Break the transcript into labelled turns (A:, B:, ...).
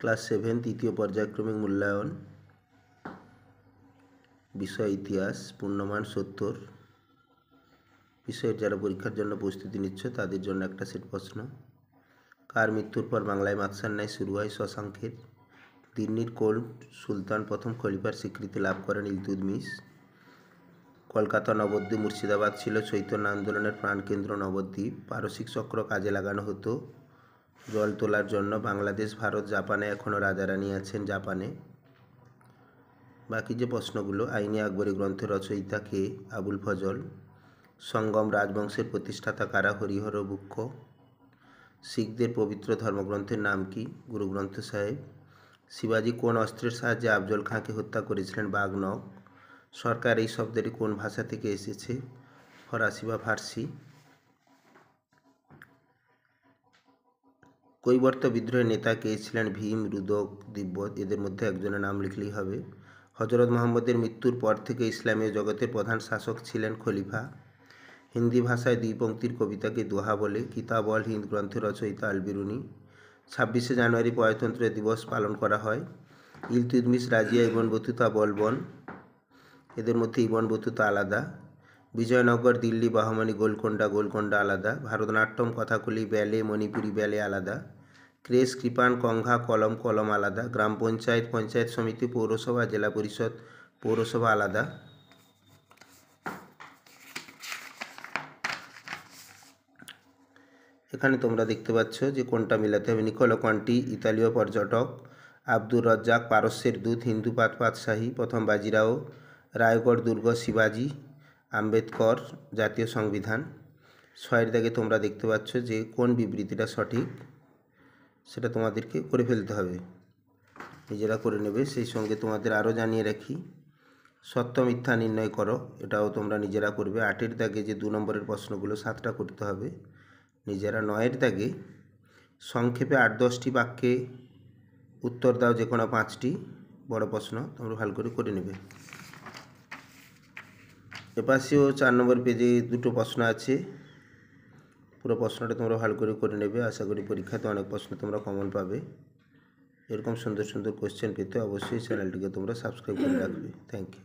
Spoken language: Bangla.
A: ক্লাস 7 তৃতীয় পর্যায়ক্রমিক মূল্যায়ন, বিষয় ইতিহাস, পূর্ণমান 70। বিষয়ের যারা পরীক্ষার জন্য প্রস্তুতি নিচ্ছ তাদের জন্য একটা সেট প্রশ্ন। কার মৃত্যুর পর বাংলায় মাকসার ন্যায় শুরু হয় শশাঙ্কের? দিল্লির কোন সুলতান প্রথম খলিফার স্বীকৃতি লাভ করেন? ইলতুৎমিশ। কলকাতা নবদ্বীপ মুর্শিদাবাদ ছিল চৈতন্য আন্দোলনের প্রাণকেন্দ্র। নবদ্বীপ। পারসিক চক্র কাজে লাগানো হতো জল তোলার জন্য। বাংলাদেশ, ভারত, জাপানে এখনও রাজারানী আছেন জাপানে। বাকি যে প্রশ্নগুলো, আইনে আকবরী গ্রন্থের রচয়িতা কে? আবুল ফজল। সঙ্গম রাজবংশের প্রতিষ্ঠাতা কারা? হরিহর বুক্ষ। শিখদের পবিত্র ধর্মগ্রন্থের নাম কি? গুরু গ্রন্থ সাহেব। শিবাজি কোন অস্ত্রের সাহায্যে আফজল খাঁকে হত্যা করেছিলেন? বাঘনখ। সরকার এই শব্দটি কোন ভাষা থেকে এসেছে? ফরাসি বা ফার্সি। কৈবর্ত বিদ্রোহের নেতা কে ছিলেন? ভীম, রুদক, তিব্বত। এদের মধ্যে একজনের নাম লিখলেই হবে। হজরত মোহাম্মদের মৃত্যুর পর থেকে ইসলামীয় জগতের প্রধান শাসক ছিলেন খলিফা। হিন্দি ভাষায় 2 পংক্তির কবিতাকে দোহা বলে। কিতাব অল হিন্দ গ্রন্থের রচয়িতা আল বিরুনি। 26শে জানুয়ারি প্রজাতন্ত্র দিবস পালন করা হয়। Iltutmish, Razia, Ibn Battuta, Balban. এদের মধ্যে ইবন বতুতা আলাদা। বিজয়নগর, দিল্লি, বাহমানি, গোলকোন্ডা আলাদা। ভারতনাট্যম, কথাকলি, ব্যালে, মণিপুরি ব্যালে আলাদা। ক্রেস, কৃপান, কংঘা, কলম আলাদা। গ্রাম পঞ্চায়েত, পঞ্চায়েত সমিতি, পৌরসভা, জেলা পরিষদ, পৌরসভা আলাদা। এখানে তোমরা দেখতে পাচ্ছ যে কোনটা মিলাতে হবে। নিকোলো কন্টি, ইতালীয় পর্যটক। আব্দুর রাজ্জাক, পারস্যের দূত। হিন্দু পাতশাহী, প্রথম বাজিরাও। রায়গড় দুর্গ, শিবাজি। আম্বেদকর, জাতীয় সংবিধান। 6 দাগে তোমরা দেখতে পাচ্ছ যে কোন বিবৃতিটা সঠিক সেটা তোমাদেরকে করে ফেলতে হবে, নিজেরা করে নেবে। সেই সঙ্গে তোমাদের আরও জানিয়ে রাখি, সত্য মিথ্যা নির্ণয় করো, এটাও তোমরা নিজেরা করবে। 8 দাগে যে 2 নম্বরের প্রশ্নগুলো 7টা করতে হবে নিজেরা। 9 দাগে সংক্ষেপে 8-10টি বাক্যে উত্তর দাও, যে কোনো 5টি বড় প্রশ্ন তোমরা ভালো করে নেবে। এপাশেও 4 নম্বর পেজে 2টো প্রশ্ন আছে, পুরো প্রশ্নটা তোমরা ভালো করে নেবে। আশা করি পরীক্ষাতে অনেক প্রশ্ন তোমরা কমন পাবে। এরকম সুন্দর সুন্দর কোশ্চেন পেতে অবশ্যই চ্যানেলটিকে তোমরা সাবস্ক্রাইব করে রাখবে। Thank you.